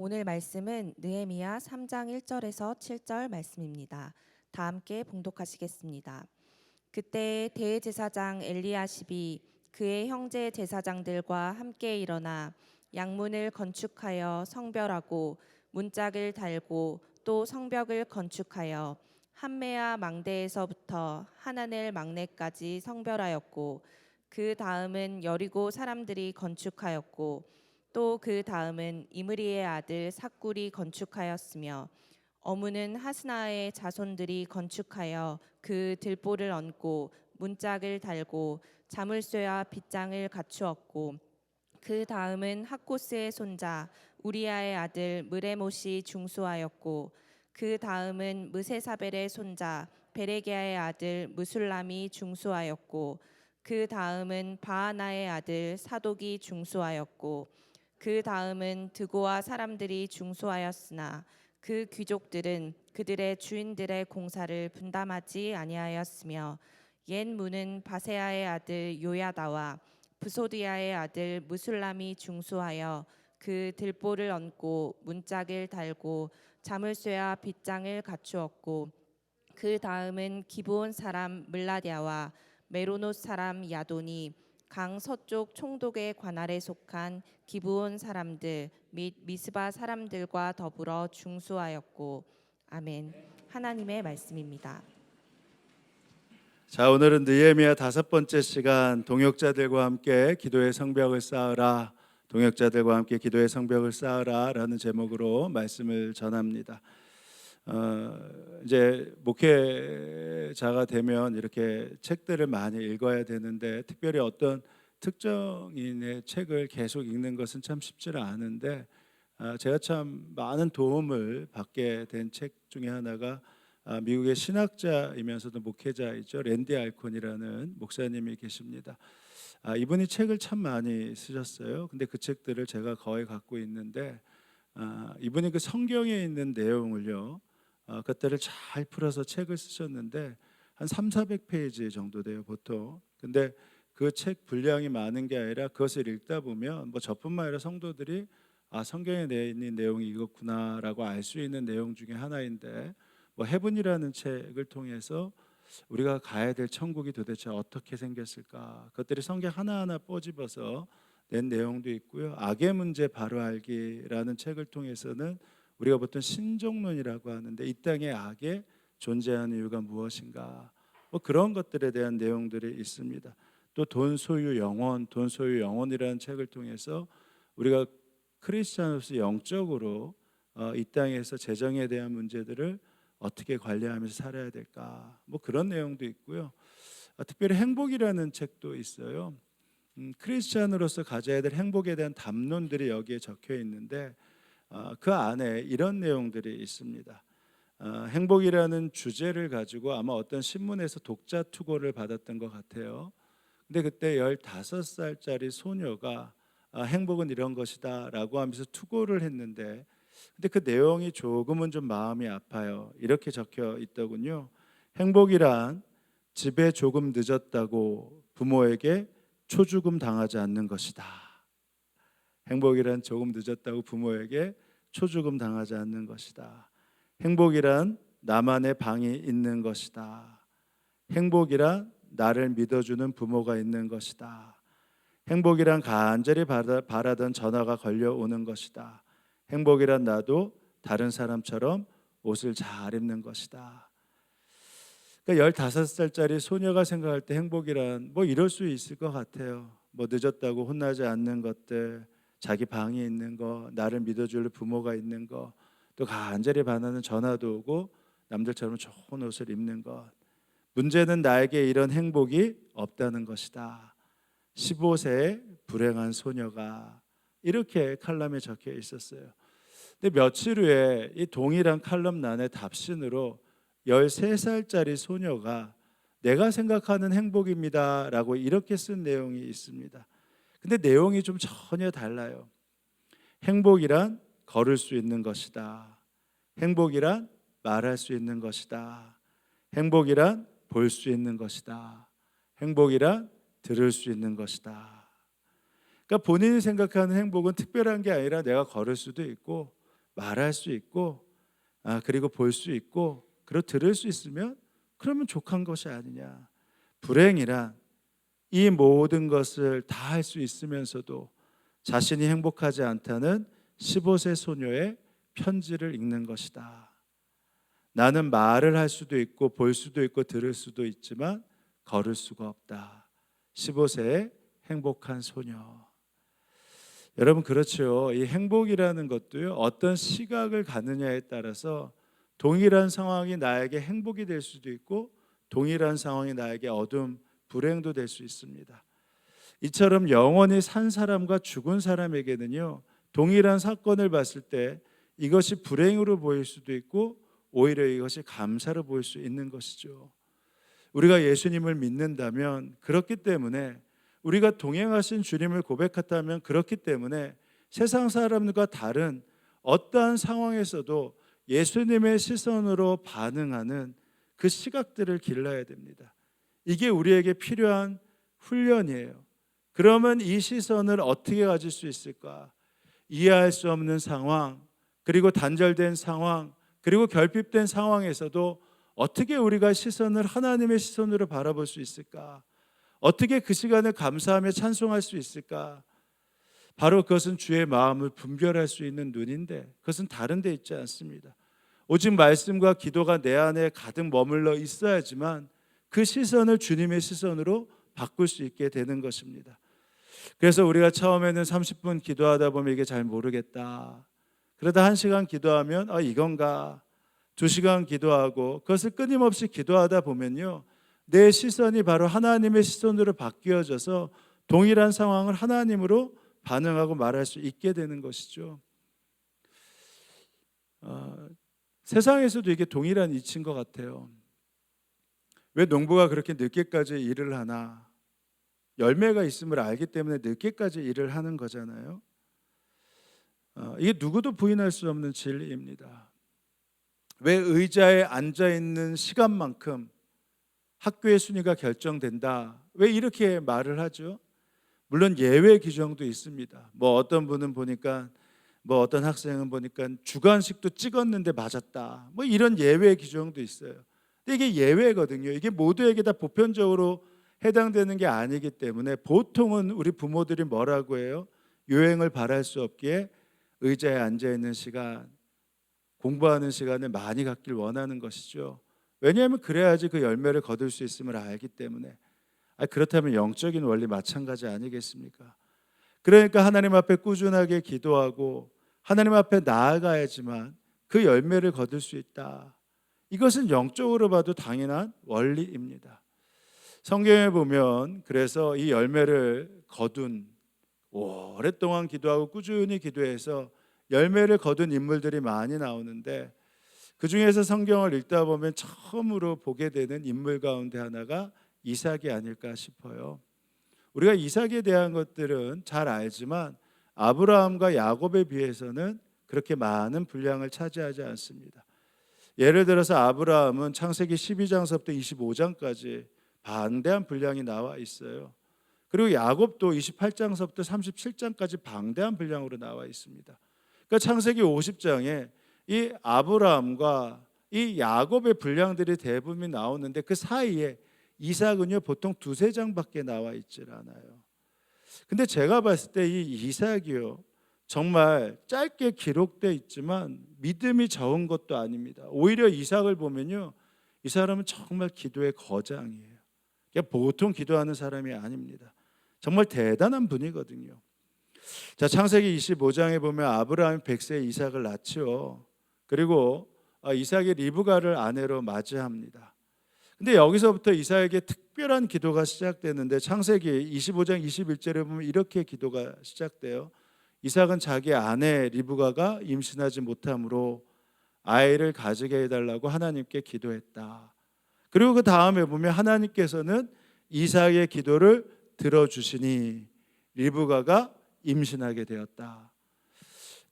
오늘 말씀은 느헤미야 3장 1절에서 7절 말씀입니다. 다 함께 봉독하시겠습니다. 그때 대제사장 엘리야십이 그의 형제 제사장들과 함께 일어나 양문을 건축하여 성별하고 문짝을 달고 또 성벽을 건축하여 한메아 망대에서부터 하나넬 망대까지 성별하였고 그 다음은 여리고 사람들이 건축하였고 또 그 다음은 이므리의 아들 삭굴이 건축하였으며 어무는 하스나의 자손들이 건축하여 그 들보를 얹고 문짝을 달고 자물쇠와 빗장을 갖추었고 그 다음은 학코스의 손자 우리아의 아들 느레못이 중수하였고 그 다음은 무세사벨의 손자 베레게아의 아들 무술람이 중수하였고 그 다음은 바하나의 아들 사독이 중수하였고 그 다음은 드고와 사람들이 중수하였으나 그 귀족들은 그들의 주인들의 공사를 분담하지 아니하였으며 옛 문은 바세아의 아들 요야다와 부소디아의 아들 무술람이 중수하여 그 들보를 얹고 문짝을 달고 자물쇠와 빗장을 갖추었고 그 다음은 기브온 사람 물라디아와 메로노 사람 야돈이 강 서쪽 총독의 관할에 속한 기브온 사람들 및 미스바 사람들과 더불어 중수하였고 아멘. 하나님의 말씀입니다. 자, 오늘은 느헤미야 5번째 시간 동역자들과 함께 기도의 성벽을 쌓으라, 동역자들과 함께 기도의 성벽을 쌓으라라는 제목으로 말씀을 전합니다. 이제 목회자가 되면 이렇게 책들을 많이 읽어야 되는데 특별히 어떤 특정인의 책을 계속 읽는 것은 참 쉽지는 않은데 제가 참 많은 도움을 받게 된 책 중에 하나가 미국의 신학자이면서도 목회자이죠. 랜디 알콘이라는 목사님이 계십니다. 이분이 책을 참 많이 쓰셨어요. 근데 그 책들을 제가 거의 갖고 있는데 이분이 그 성경에 있는 내용을요, 그것들을 잘 풀어서 책을 쓰셨는데 한 300~400페이지 정도 돼요 보통. 근데 그 책 분량이 많은 게 아니라 그것을 읽다 보면 뭐 저뿐만 아니라 성도들이 성경에 있는 내용이 이렇구나라고 알 수 있는 내용 중에 하나인데, 뭐 헤븐이라는 책을 통해서 우리가 가야 될 천국이 도대체 어떻게 생겼을까, 그것들이 성경 하나하나 꼬집어서 낸 내용도 있고요. 악의 문제 바로 알기라는 책을 통해서는 우리가 보통 신종론이라고 하는데 이 땅에 악의 존재하는 이유가 무엇인가, 뭐 그런 것들에 대한 내용들이 있습니다. 또 돈 소유 영혼, 돈 소유 영혼이라는 책을 통해서 우리가 크리스찬으로서 영적으로 이 땅에서 재정에 대한 문제들을 어떻게 관리하면서 살아야 될까, 뭐 그런 내용도 있고요. 특별히 행복이라는 책도 있어요. 크리스찬으로서 가져야 될 행복에 대한 담론들이 여기에 적혀 있는데 그 안에 이런 내용들이 있습니다. 행복이라는 주제를 가지고 아마 어떤 신문에서 독자 투고를 받았던 것 같아요. 근데 그때 15살짜리 소녀가 행복은 이런 것이다 라고 하면서 투고를 했는데, 근데 그 내용이 조금은 좀 마음이 아파요. 이렇게 적혀 있더군요. 행복이란 집에 조금 늦었다고 부모에게 초주금 당하지 않는 것이다. 행복이란 조금 늦었다고 부모에게 초주금 당하지 않는 것이다. 행복이란 나만의 방이 있는 것이다. 행복이란 나를 믿어주는 부모가 있는 것이다. 행복이란 간절히 바라던 전화가 걸려오는 것이다. 행복이란 나도 다른 사람처럼 옷을 잘 입는 것이다. 그러니까 15살짜리 소녀가 생각할 때 행복이란 뭐 이럴 수 있을 것 같아요. 뭐 늦었다고 혼나지 않는 것들, 자기 방에 있는 거, 나를 믿어줄 부모가 있는 거, 또 간절히 바라는 전화도 오고 남들처럼 좋은 옷을 입는 것. 문제는 나에게 이런 행복이 없다는 것이다. 15세의 불행한 소녀가, 이렇게 칼럼에 적혀 있었어요. 근데 며칠 후에 이 동일한 칼럼란의 답신으로 13살짜리 소녀가 내가 생각하는 행복입니다 라고 이렇게 쓴 내용이 있습니다. 근데 내용이 좀 전혀 달라요. 행복이란 걸을 수 있는 것이다. 행복이란 말할 수 있는 것이다. 행복이란 볼 수 있는 것이다. 행복이란 들을 수 있는 것이다. 그러니까 본인이 생각하는 행복은 특별한 게 아니라 내가 걸을 수도 있고 말할 수 있고 그리고 볼 수 있고 그리고 들을 수 있으면 그러면 족한 것이 아니냐. 불행이란 이 모든 것을 다 할 수 있으면서도 자신이 행복하지 않다는 15세 소녀의 편지를 읽는 것이다. 나는 말을 할 수도 있고 볼 수도 있고 들을 수도 있지만 걸을 수가 없다. 15세의 행복한 소녀. 여러분 그렇죠. 이 행복이라는 것도요, 어떤 시각을 갖느냐에 따라서 동일한 상황이 나에게 행복이 될 수도 있고 동일한 상황이 나에게 어둠, 불행도 될 수 있습니다. 이처럼 영원히 산 사람과 죽은 사람에게는요, 동일한 사건을 봤을 때 이것이 불행으로 보일 수도 있고 오히려 이것이 감사로 보일 수 있는 것이죠. 우리가 예수님을 믿는다면 그렇기 때문에, 우리가 동행하신 주님을 고백했다면 그렇기 때문에 세상 사람들과 다른 어떠한 상황에서도 예수님의 시선으로 반응하는 그 시각들을 길러야 됩니다. 이게 우리에게 필요한 훈련이에요. 그러면 이 시선을 어떻게 가질 수 있을까? 이해할 수 없는 상황, 그리고 단절된 상황, 그리고 결핍된 상황에서도 어떻게 우리가 시선을 하나님의 시선으로 바라볼 수 있을까? 어떻게 그 시간을 감사하며 찬송할 수 있을까? 바로 그것은 주의 마음을 분별할 수 있는 눈인데 그것은 다른 데 있지 않습니다. 오직 말씀과 기도가 내 안에 가득 머물러 있어야지만 그 시선을 주님의 시선으로 바꿀 수 있게 되는 것입니다. 그래서 우리가 처음에는 30분 기도하다 보면 이게 잘 모르겠다. 그러다 1시간 기도하면 이건가? 2시간 기도하고 그것을 끊임없이 기도하다 보면요, 내 시선이 바로 하나님의 시선으로 바뀌어져서 동일한 상황을 하나님으로 반응하고 말할 수 있게 되는 것이죠. 세상에서도 이게 동일한 이치인 것 같아요. 왜 농부가 그렇게 늦게까지 일을 하나? 열매가 있음을 알기 때문에 늦게까지 일을 하는 거잖아요. 이게 누구도 부인할 수 없는 진리입니다. 왜 의자에 앉아있는 시간만큼 학교의 순위가 결정된다? 왜 이렇게 말을 하죠? 물론 예외 규정도 있습니다. 어떤 분은 보니까 어떤 학생은 보니까 주관식도 찍었는데 맞았다. 이런 예외 규정도 있어요. 근데 이게 예외거든요. 이게 모두에게 다 보편적으로 해당되는 게 아니기 때문에 보통은 우리 부모들이 뭐라고 해요? 요행을 바랄 수 없기에 의자에 앉아있는 시간, 공부하는 시간을 많이 갖길 원하는 것이죠. 왜냐하면 그래야지 그 열매를 거둘 수 있음을 알기 때문에. 그렇다면 영적인 원리 마찬가지 아니겠습니까? 그러니까 하나님 앞에 꾸준하게 기도하고 하나님 앞에 나아가야지만 그 열매를 거둘 수 있다. 이것은 영적으로 봐도 당연한 원리입니다. 성경에 보면 그래서 이 열매를 거둔, 오랫동안 기도하고 꾸준히 기도해서 열매를 거둔 인물들이 많이 나오는데, 그 중에서 성경을 읽다 보면 처음으로 보게 되는 인물 가운데 하나가 이삭이 아닐까 싶어요. 우리가 이삭에 대한 것들은 잘 알지만 아브라함과 야곱에 비해서는 그렇게 많은 분량을 차지하지 않습니다. 예를 들어서 아브라함은 창세기 12장서부터 25장까지 방대한 분량이 나와 있어요. 그리고 야곱도 28장서부터 37장까지 방대한 분량으로 나와 있습니다. 그러니까 창세기 50장에 이 아브라함과 이 야곱의 분량들이 대부분 나오는데 그 사이에 이삭은요 보통 2-3장밖에 나와 있질 않아요. 근데 제가 봤을 때 이 이삭이요 정말 짧게 기록되어 있지만 믿음이 적은 것도 아닙니다. 오히려 이삭을 보면요, 이 사람은 정말 기도의 거장이에요. 그냥 보통 기도하는 사람이 아닙니다. 정말 대단한 분이거든요. 자, 창세기 25장에 보면 아브라함이 100세에 이삭을 낳죠. 그리고 이삭이 리브가를 아내로 맞이합니다. 근데 여기서부터 이삭에게 특별한 기도가 시작되는데 창세기 25장 21절에 보면 이렇게 기도가 시작돼요. 이삭은 자기 아내 리브가가 임신하지 못함으로 아이를 가지게 해달라고 하나님께 기도했다. 그리고 그 다음에 보면 하나님께서는 이삭의 기도를 들어주시니 리브가가 임신하게 되었다.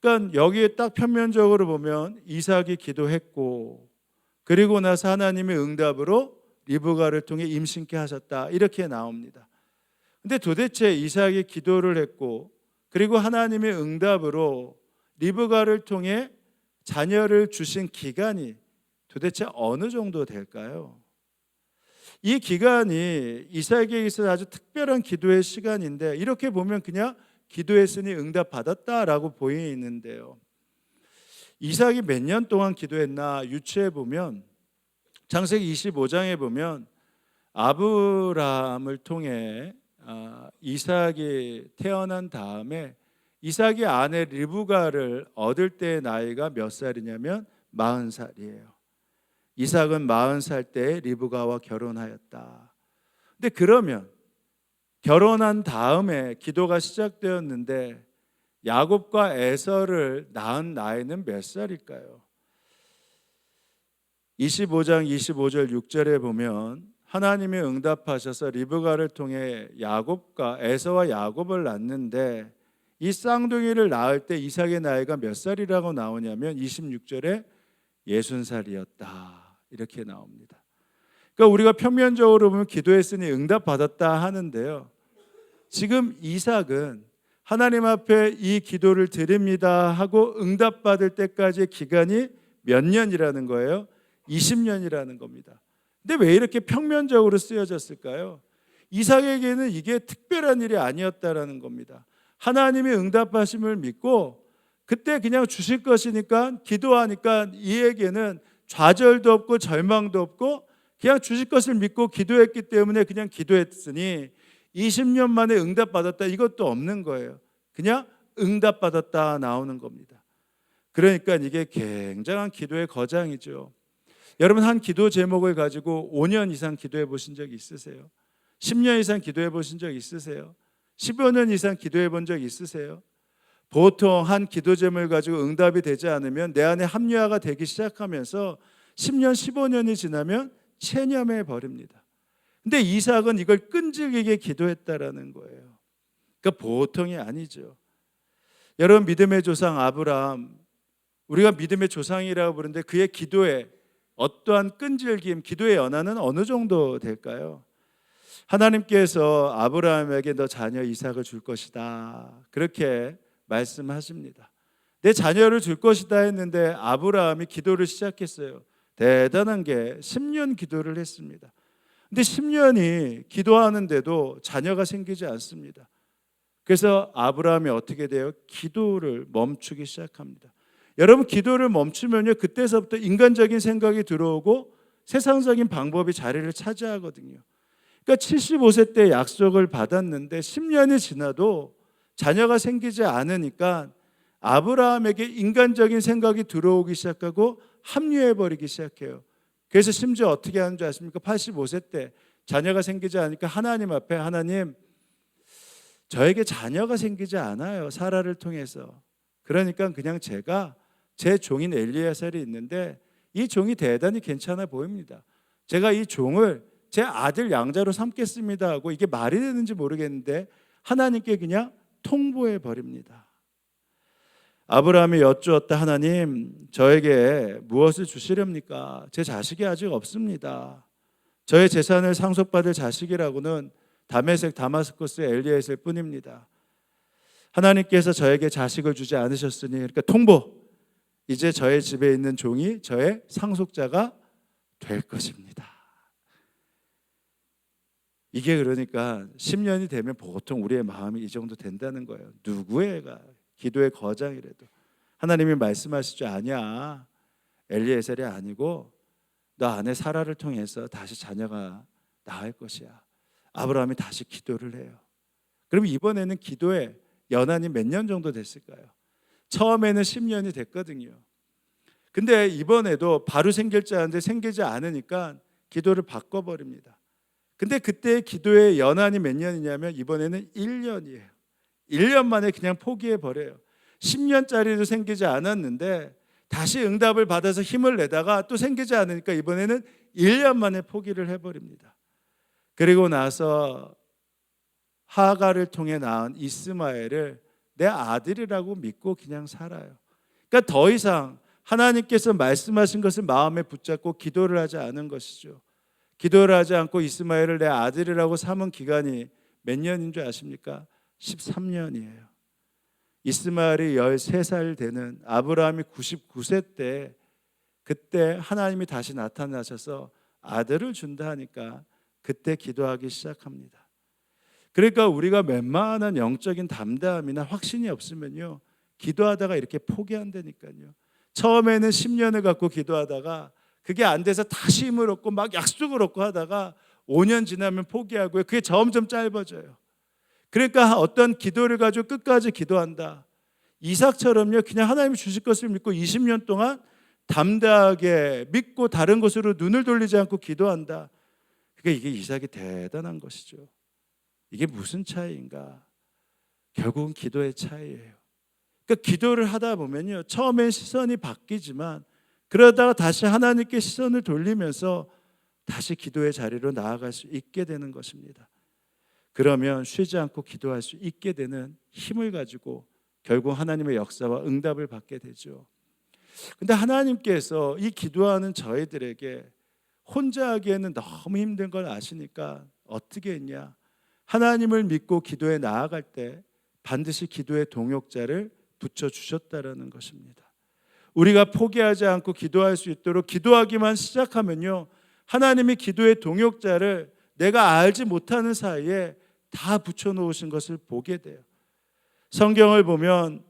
그러니까 여기에 딱 표면적으로 보면 이삭이 기도했고 그리고 나서 하나님의 응답으로 리브가를 통해 임신케 하셨다, 이렇게 나옵니다. 근데 도대체 이삭이 기도를 했고 그리고 하나님의 응답으로 리브가를 통해 자녀를 주신 기간이 도대체 어느 정도 될까요? 이 기간이 이삭에게 있어서 아주 특별한 기도의 시간인데, 이렇게 보면 그냥 기도했으니 응답받았다라고 보이는데요. 이삭이 몇 년 동안 기도했나 유추해 보면 창세기 25장에 보면 아브라함을 통해 이삭이 태어난 다음에 이삭이 아내 리브가를 얻을 때의 나이가 몇 살이냐면 40살이에요. 이삭은 40살 때 리브가와 결혼하였다. 근데 그러면 결혼한 다음에 기도가 시작되었는데 야곱과 에서를 낳은 나이는 몇 살일까요? 25장 25절 6절에 보면 하나님이 응답하셔서 리브가를 통해 야곱과 에서와 야곱을 낳는데, 이 쌍둥이를 낳을 때 이삭의 나이가 몇 살이라고 나오냐면 26절에 60살이었다 이렇게 나옵니다. 그러니까 우리가 평면적으로 보면 기도했으니 응답받았다 하는데요, 지금 이삭은 하나님 앞에 이 기도를 드립니다 하고 응답받을 때까지의 기간이 몇 년이라는 거예요? 20년이라는 겁니다. 근데 왜 이렇게 평면적으로 쓰여졌을까요? 이삭에게는 이게 특별한 일이 아니었다라는 겁니다. 하나님이 응답하심을 믿고 그때 그냥 주실 것이니까 기도하니까 이에게는 좌절도 없고 절망도 없고 그냥 주실 것을 믿고 기도했기 때문에 그냥 기도했으니 20년 만에 응답받았다 이것도 없는 거예요. 그냥 응답받았다 나오는 겁니다. 그러니까 이게 굉장한 기도의 거장이죠. 여러분, 한 기도 제목을 가지고 5년 이상 기도해 보신 적 있으세요? 10년 이상 기도해 보신 적 있으세요? 15년 이상 기도해 본 적 있으세요? 보통 한 기도 제목을 가지고 응답이 되지 않으면 내 안에 합리화가 되기 시작하면서 10년, 15년이 지나면 체념해 버립니다. 근데 이삭은 이걸 끈질기게 기도했다라는 거예요. 그러니까 보통이 아니죠. 여러분, 믿음의 조상 아브라함, 우리가 믿음의 조상이라고 부르는데 그의 기도에 어떠한 끈질김, 기도의 연한은 어느 정도 될까요? 하나님께서 아브라함에게 너 자녀 이삭을 줄 것이다 그렇게 말씀하십니다. 내 자녀를 줄 것이다 했는데 아브라함이 기도를 시작했어요. 대단한 게 10년 기도를 했습니다. 근데 10년이 기도하는데도 자녀가 생기지 않습니다. 그래서 아브라함이 어떻게 돼요? 기도를 멈추기 시작합니다. 여러분, 기도를 멈추면요, 그때서부터 인간적인 생각이 들어오고 세상적인 방법이 자리를 차지하거든요. 그러니까 75세 때 약속을 받았는데 10년이 지나도 자녀가 생기지 않으니까 아브라함에게 인간적인 생각이 들어오기 시작하고 합리화해버리기 시작해요. 그래서 심지어 어떻게 하는 줄 아십니까? 85세 때 자녀가 생기지 않으니까 하나님 앞에, 하나님, 저에게 자녀가 생기지 않아요, 사라를 통해서. 그러니까 그냥 제가 제 종인 엘리야살이 있는데 이 종이 대단히 괜찮아 보입니다. 제가 이 종을 제 아들 양자로 삼겠습니다 하고, 이게 말이 되는지 모르겠는데 하나님께 그냥 통보해 버립니다. 아브라함이 여쭈었다. 하나님, 저에게 무엇을 주시렵니까? 제 자식이 아직 없습니다. 저의 재산을 상속받을 자식이라고는 다메섹 다마스커스의 엘리에셀 뿐입니다. 하나님께서 저에게 자식을 주지 않으셨으니, 그러니까 통보, 이제 저의 집에 있는 종이 저의 상속자가 될 것입니다. 이게 그러니까 10년이 되면 보통 우리의 마음이 이 정도 된다는 거예요. 누구의 기도의 거장이라도 하나님이 말씀하시죠. 아니야, 엘리에셀이 아니고 너 아내 사라를 통해서 다시 자녀가 나을 것이야. 아브라함이 다시 기도를 해요. 그럼 이번에는 기도의 연한이 몇 년 정도 됐을까요? 처음에는 10년이 됐거든요. 근데 이번에도 바로 생길 줄 알았는데 생기지 않으니까 기도를 바꿔버립니다. 근데 그때 기도의 연한이 몇 년이냐면 이번에는 1년이에요. 1년 만에 그냥 포기해버려요. 10년짜리도 생기지 않았는데 다시 응답을 받아서 힘을 내다가 또 생기지 않으니까 이번에는 1년 만에 포기를 해버립니다. 그리고 나서 하가를 통해 낳은 이스마엘을 내 아들이라고 믿고 그냥 살아요. 그러니까 더 이상 하나님께서 말씀하신 것을 마음에 붙잡고 기도를 하지 않은 것이죠. 기도를 하지 않고 이스마엘을 내 아들이라고 삼은 기간이 몇 년인 줄 아십니까? 13년이에요. 이스마엘이 13살 되는 아브라함이 99세 때 그때 하나님이 다시 나타나셔서 아들을 준다 하니까 그때 기도하기 시작합니다. 그러니까 우리가 웬만한 영적인 담대함이나 확신이 없으면요, 기도하다가 이렇게 포기한다니까요. 처음에는 10년을 갖고 기도하다가 그게 안 돼서 다시 힘을 얻고 막 약속을 얻고 하다가 5년 지나면 포기하고요. 그게 점점 짧아져요. 그러니까 어떤 기도를 가지고 끝까지 기도한다. 이삭처럼요, 그냥 하나님이 주실 것을 믿고 20년 동안 담대하게 믿고 다른 곳으로 눈을 돌리지 않고 기도한다. 그러니까 이게 이삭이 대단한 것이죠. 이게 무슨 차이인가? 결국은 기도의 차이예요. 그러니까 기도를 하다 보면요, 처음엔 시선이 바뀌지만 그러다가 다시 하나님께 시선을 돌리면서 다시 기도의 자리로 나아갈 수 있게 되는 것입니다. 그러면 쉬지 않고 기도할 수 있게 되는 힘을 가지고 결국 하나님의 역사와 응답을 받게 되죠. 근데 하나님께서 이 기도하는 저희들에게 혼자 하기에는 너무 힘든 걸 아시니까 어떻게 했냐? 하나님을 믿고 기도에 나아갈 때 반드시 기도의 동역자를 붙여주셨다라는 것입니다. 우리가 포기하지 않고 기도할 수 있도록 기도하기만 시작하면요, 하나님이 기도의 동역자를 내가 알지 못하는 사이에 다 붙여놓으신 것을 보게 돼요. 성경을 보면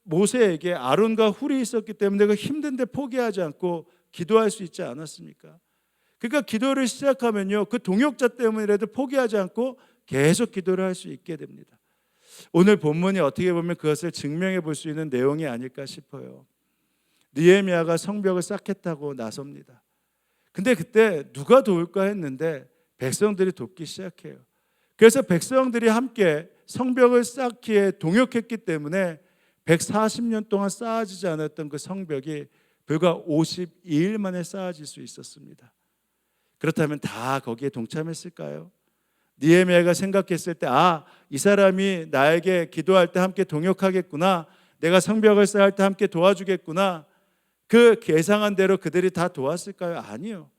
모세에게 아론과 훌이 있었기 때문에 그 힘든데 포기하지 않고 기도할 수 있지 않았습니까? 그러니까 기도를 시작하면요, 그 동역자 때문이라도 포기하지 않고 계속 기도를 할 수 있게 됩니다. 오늘 본문이 어떻게 보면 그것을 증명해 볼 수 있는 내용이 아닐까 싶어요. 느헤미야가 성벽을 쌓겠다고 나섭니다. 근데 그때 누가 도울까 했는데 백성들이 돕기 시작해요. 그래서 백성들이 함께 성벽을 쌓기에 동역했기 때문에 140년 동안 쌓아지지 않았던 그 성벽이 불과 52일 만에 쌓아질 수 있었습니다. 그렇다면 다 거기에 동참했을까요? 느헤미야가 생각했을 때 이 사람이 나에게 기도할 때 함께 동역하겠구나, 내가 성벽을 쌓을 때 함께 도와주겠구나, 그 예상한 대로 그들이 다 도왔을까요? 아니요.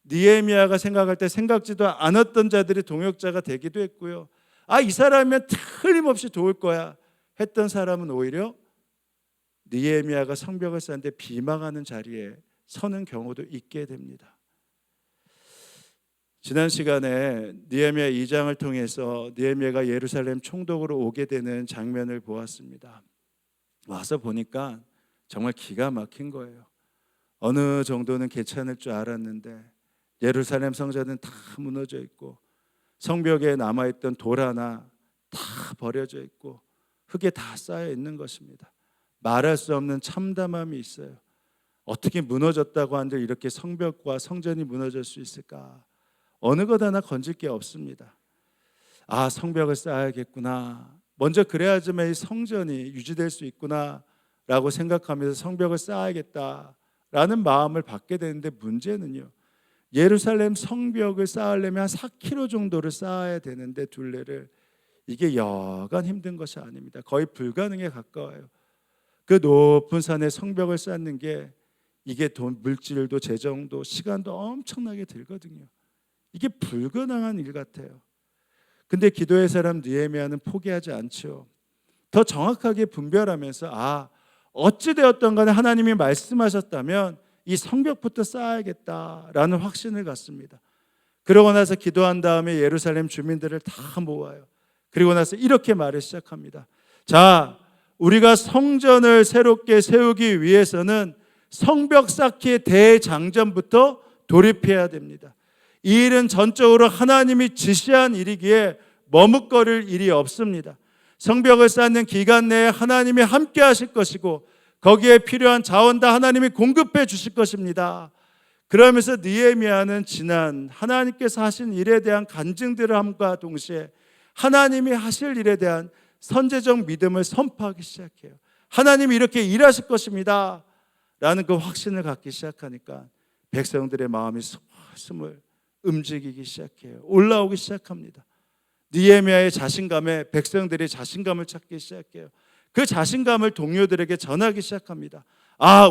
느헤미야가 생각할 때 생각지도 않았던 자들이 동역자가 되기도 했고요. 이 사람이면 틀림없이 도울 거야 했던 사람은 오히려 느헤미야가 성벽을 쌓는데 비방하는 자리에 서는 경우도 있게 됩니다. 지난 시간에 느헤미야 2장을 통해서 느헤미야가 예루살렘 총독으로 오게 되는 장면을 보았습니다. 와서 보니까 정말 기가 막힌 거예요. 어느 정도는 괜찮을 줄 알았는데 예루살렘 성전은 다 무너져 있고 성벽에 남아있던 돌 하나 다 버려져 있고 흙에 다 쌓여 있는 것입니다. 말할 수 없는 참담함이 있어요. 어떻게 무너졌다고 한들 이렇게 성벽과 성전이 무너질 수 있을까? 어느 것 하나 건질 게 없습니다. 성벽을 쌓아야겠구나, 먼저 그래야지만 이 성전이 유지될 수 있구나 라고 생각하면서 성벽을 쌓아야겠다라는 마음을 갖게 되는데, 문제는요, 예루살렘 성벽을 쌓으려면 한 4km 정도를 쌓아야 되는데 둘레를, 이게 여간 힘든 것이 아닙니다. 거의 불가능에 가까워요. 그 높은 산에 성벽을 쌓는 게 이게 물질도 재정도 시간도 엄청나게 들거든요. 이게 불가능한 일 같아요. 근데 기도의 사람 느헤미야는 포기하지 않죠. 더 정확하게 분별하면서 어찌되었던 간에 하나님이 말씀하셨다면 이 성벽부터 쌓아야겠다라는 확신을 갖습니다. 그러고 나서 기도한 다음에 예루살렘 주민들을 다 모아요. 그리고 나서 이렇게 말을 시작합니다. 자, 우리가 성전을 새롭게 세우기 위해서는 성벽 쌓기의 대장전부터 돌입해야 됩니다. 이 일은 전적으로 하나님이 지시한 일이기에 머뭇거릴 일이 없습니다. 성벽을 쌓는 기간 내에 하나님이 함께 하실 것이고 거기에 필요한 자원 다 하나님이 공급해 주실 것입니다. 그러면서 느헤미야는 지난 하나님께서 하신 일에 대한 간증들을 함과 동시에 하나님이 하실 일에 대한 선제적 믿음을 선포하기 시작해요. 하나님이 이렇게 일하실 것입니다 라는 그 확신을 갖기 시작하니까 백성들의 마음이 스물스물 움직이기 시작해요. 올라오기 시작합니다. 느헤미야의 자신감에 백성들이 자신감을 찾기 시작해요. 그 자신감을 동료들에게 전하기 시작합니다.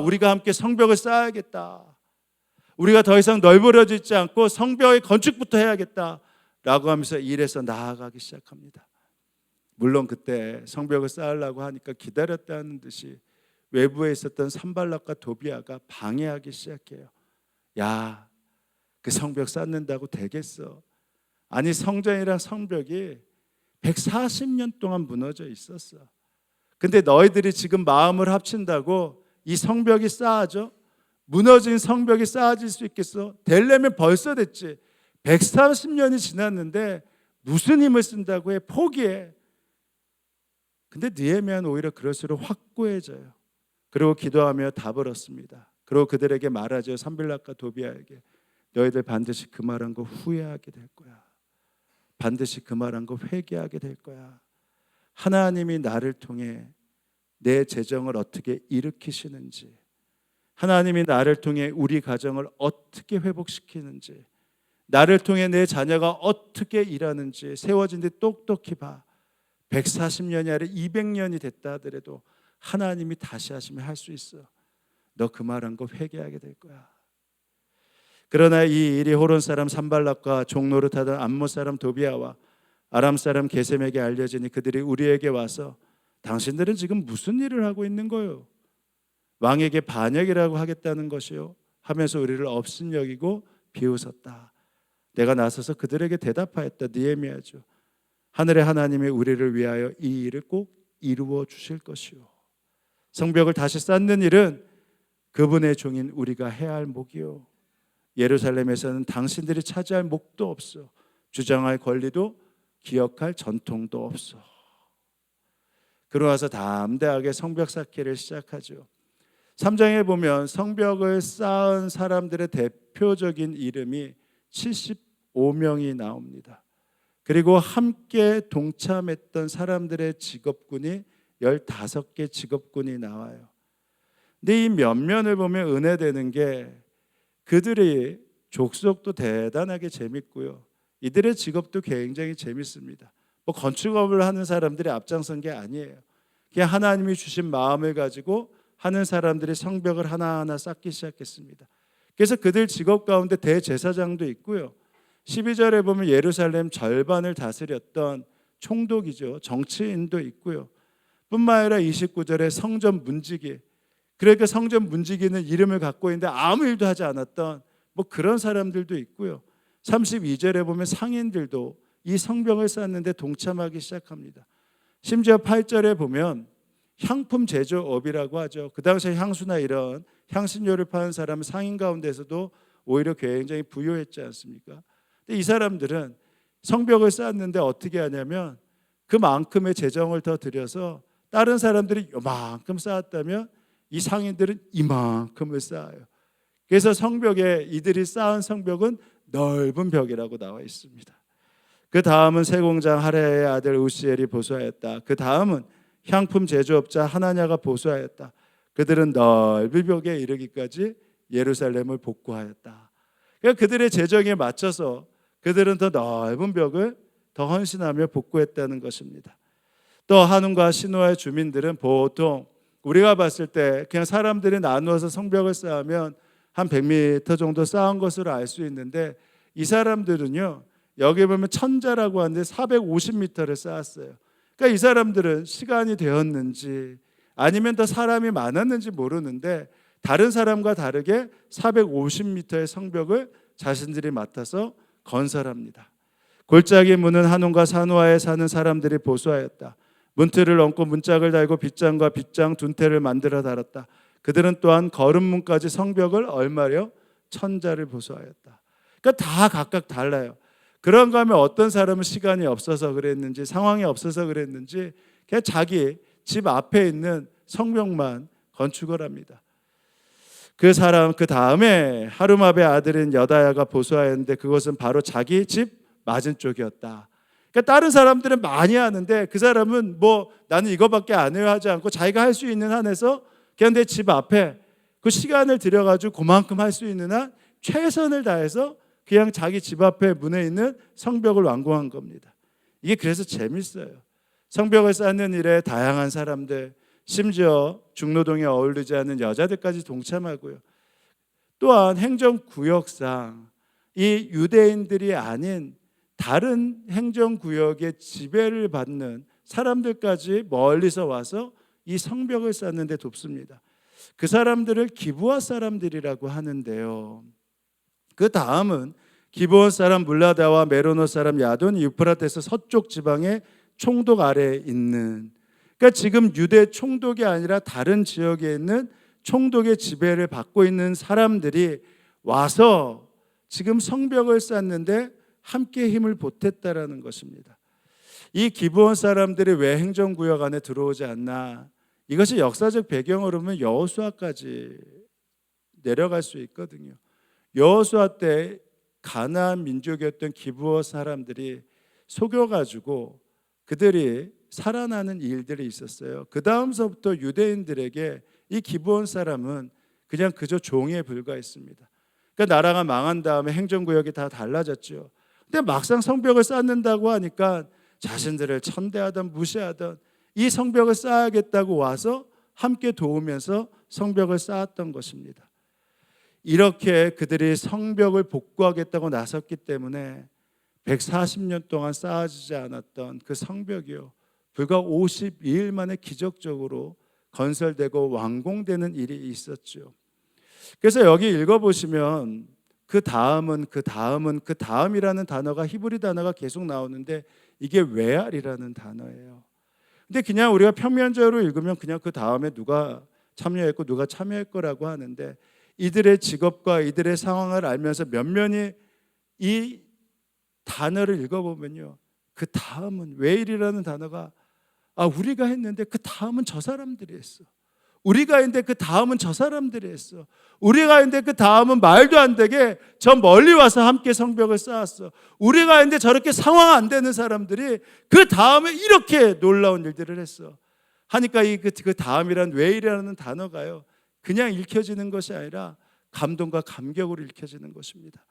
우리가 함께 성벽을 쌓아야겠다. 우리가 더 이상 널브러져 있지 않고 성벽의 건축부터 해야겠다 라고 하면서 일에서 나아가기 시작합니다. 물론 그때 성벽을 쌓으려고 하니까 기다렸다는 듯이 외부에 있었던 산발락과 도비아가 방해하기 시작해요. 야, 그 성벽 쌓는다고 되겠어? 아니, 성전이랑 성벽이 140년 동안 무너져 있었어. 근데 너희들이 지금 마음을 합친다고 이 성벽이 쌓아져? 무너진 성벽이 쌓아질 수 있겠어? 되려면 벌써 됐지. 130년이 지났는데 무슨 힘을 쓴다고 해? 포기해. 근데 느헤미야는 오히려 그럴수록 확고해져요. 그리고 기도하며 답을 얻습니다. 그리고 그들에게 말하죠. 산발락과 도비아에게 너희들 반드시 그 말한 거 후회하게 될 거야. 반드시 그 말한 거 회개하게 될 거야. 하나님이 나를 통해 내 재정을 어떻게 일으키시는지, 하나님이 나를 통해 우리 가정을 어떻게 회복시키는지, 나를 통해 내 자녀가 어떻게 일하는지 세워진 데 똑똑히 봐. 140년이 아니라 200년이 됐다 하더라도 하나님이 다시 하시면 할 수 있어. 너 그 말한 거 회개하게 될 거야. 그러나 이 일이 호론 사람 산발락과 종노릇하던 암몬 사람 도비아와 아람 사람 게셈에게 알려지니 그들이 우리에게 와서 당신들은 지금 무슨 일을 하고 있는 거요? 왕에게 반역이라고 하겠다는 것이요? 하면서 우리를 업신여기고 비웃었다. 내가 나서서 그들에게 대답하였다. 느헤미야죠. 하늘의 하나님이 우리를 위하여 이 일을 꼭 이루어 주실 것이요. 성벽을 다시 쌓는 일은 그분의 종인 우리가 해야 할 몫이요. 예루살렘에서는 당신들이 차지할 몫도 없어. 주장할 권리도 기억할 전통도 없어. 그러와서 담대하게 성벽 쌓기를 시작하죠. 3장에 보면 성벽을 쌓은 사람들의 대표적인 이름이 75명이 나옵니다. 그리고 함께 동참했던 사람들의 직업군이 15개 직업군이 나와요. 근데 이 면면을 보면 은혜되는 게 그들의 족속도 대단하게 재밌고요. 이들의 직업도 굉장히 재밌습니다. 뭐 건축업을 하는 사람들이 앞장선 게 아니에요. 그냥 하나님이 주신 마음을 가지고 하는 사람들이 성벽을 하나하나 쌓기 시작했습니다. 그래서 그들 직업 가운데 대제사장도 있고요. 12절에 보면 예루살렘 절반을 다스렸던 총독이죠. 정치인도 있고요. 뿐만 아니라 29절에 성전 문지기, 그러니까 성전 문지기는 이름을 갖고 있는데 아무 일도 하지 않았던 뭐 그런 사람들도 있고요. 32절에 보면 상인들도 이 성벽을 쌓는데 동참하기 시작합니다. 심지어 8절에 보면 향품 제조업이라고 하죠. 그 당시에 향수나 이런 향신료를 파는 사람은 상인 가운데서도 오히려 굉장히 부유했지 않습니까? 근데 이 사람들은 성벽을 쌓았는데 어떻게 하냐면 그만큼의 재정을 더 들여서 다른 사람들이 이만큼 쌓았다면 이 상인들은 이만큼을 쌓아요. 그래서 성벽에 이들이 쌓은 성벽은 넓은 벽이라고 나와 있습니다. 그 다음은 세공장 하레의 아들 우시엘이 보수하였다. 그 다음은 향품 제조업자 하나냐가 보수하였다. 그들은 넓은 벽에 이르기까지 예루살렘을 복구하였다. 그러니까 그들의 재정에 맞춰서 그들은 더 넓은 벽을 더 헌신하며 복구했다는 것입니다. 또 한움과 시노아의 주민들은 보통 우리가 봤을 때 그냥 사람들이 나누어서 성벽을 쌓으면 한 100m 정도 쌓은 것으로 알 수 있는데 이 사람들은요, 여기 보면 천자라고 하는데 450m를 쌓았어요. 그러니까 이 사람들은 시간이 되었는지 아니면 더 사람이 많았는지 모르는데 다른 사람과 다르게 450m의 성벽을 자신들이 맡아서 건설합니다. 골짜기 문은 한움과 산호아에 사는 사람들이 보수하였다. 문틀을 얹고 문짝을 달고 빗장과 빗장 둔태를 만들어 달았다. 그들은 또한 거름문까지 성벽을 얼마려? 천자를 보수하였다. 그러니까 다 각각 달라요. 그런가 하면 어떤 사람은 시간이 없어서 그랬는지 상황이 없어서 그랬는지 그냥 자기 집 앞에 있는 성벽만 건축을 합니다. 그 사람 그 다음에 하루마베 아들인 여다야가 보수하였는데 그것은 바로 자기 집 맞은 쪽이었다. 그러니까 다른 사람들은 많이 하는데 그 사람은 뭐 나는 이거밖에 안 해요 하지 않고 자기가 할 수 있는 한에서 그냥 내 집 앞에 그 시간을 들여가지고 그만큼 할 수 있는 한 최선을 다해서 그냥 자기 집 앞에 문에 있는 성벽을 완공한 겁니다. 이게 그래서 재밌어요. 성벽을 쌓는 일에 다양한 사람들, 심지어 중노동에 어울리지 않는 여자들까지 동참하고요. 또한 행정구역상 이 유대인들이 아닌 다른 행정구역의 지배를 받는 사람들까지 멀리서 와서 이 성벽을 쌓는 데 돕습니다. 그 사람들을 기브아 사람들이라고 하는데요. 그 다음은 기브온 사람 물라다와 메로노 사람 야돈이 유프라테스 서쪽 지방의 총독 아래에 있는, 그러니까 지금 유대 총독이 아니라 다른 지역에 있는 총독의 지배를 받고 있는 사람들이 와서 지금 성벽을 쌓는데 함께 힘을 보탰다라는 것입니다. 이 기브온 사람들이 왜 행정구역 안에 들어오지 않나? 이것이 역사적 배경으로 보면 여호수아까지 내려갈 수 있거든요. 여호수아 때 가나안 민족이었던 기브온 사람들이 속여가지고 그들이 살아나는 일들이 있었어요. 그 다음서부터 유대인들에게 이 기브온 사람은 그냥 그저 종에 불과했습니다. 그러니까 나라가 망한 다음에 행정구역이 다 달라졌죠. 근데 막상 성벽을 쌓는다고 하니까 자신들을 천대하던 무시하던 이 성벽을 쌓아야겠다고 와서 함께 도우면서 성벽을 쌓았던 것입니다. 이렇게 그들이 성벽을 복구하겠다고 나섰기 때문에 140년 동안 쌓아지지 않았던 그 성벽이요, 불과 52일 만에 기적적으로 건설되고 완공되는 일이 있었죠. 그래서 여기 읽어보시면 그 다음이라는 단어가 히브리 단어가 계속 나오는데 이게 외알이라는 단어예요. 근데 그냥 우리가 평면적으로 읽으면 그냥 그 다음에 누가 참여했고 누가 참여할 거라고 하는데, 이들의 직업과 이들의 상황을 알면서 면면이 이 단어를 읽어보면요, 그 다음은 외일이라는 단어가 우리가 했는데 그 다음은 저 사람들이 했어. 우리가 했는데 그 다음은 저 사람들이 했어. 우리가 했는데 그 다음은 말도 안 되게 저 멀리 와서 함께 성벽을 쌓았어. 우리가 했는데 저렇게 상황 안 되는 사람들이 그 다음에 이렇게 놀라운 일들을 했어. 하니까 그 다음이란 왜이라는 단어가요, 그냥 읽혀지는 것이 아니라 감동과 감격으로 읽혀지는 것입니다.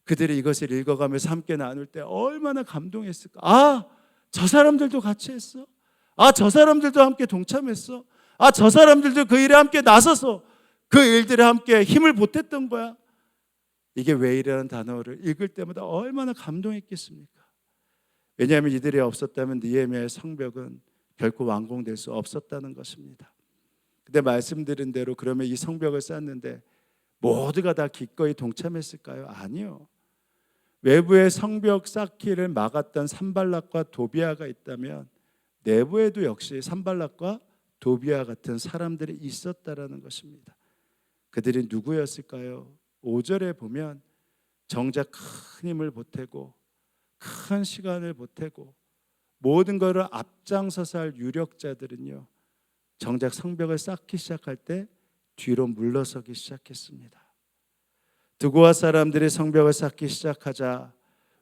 그들이 이것을 읽어가면서 함께 나눌 때 얼마나 감동했을까. 저 사람들도 같이 했어. 저 사람들도 함께 동참했어. 저 사람들도 그 일에 함께 나서서 그 일들에 함께 힘을 보탰던 거야. 이게 왜이라는 단어를 읽을 때마다 얼마나 감동했겠습니까? 왜냐하면 이들이 없었다면 느헤미야의 성벽은 결코 완공될 수 없었다는 것입니다. 근데 말씀드린 대로 그러면 이 성벽을 쌓는데 모두가 다 기꺼이 동참했을까요? 아니요. 외부의 성벽 쌓기를 막았던 산발락과 도비아가 있다면 내부에도 역시 산발락과 도비아 같은 사람들이 있었다라는 것입니다. 그들이 누구였을까요? 5절에 보면 정작 큰 힘을 보태고 큰 시간을 보태고 모든 것을 앞장서서 할 유력자들은요, 정작 성벽을 쌓기 시작할 때 뒤로 물러서기 시작했습니다. 드고아 사람들이 성벽을 쌓기 시작하자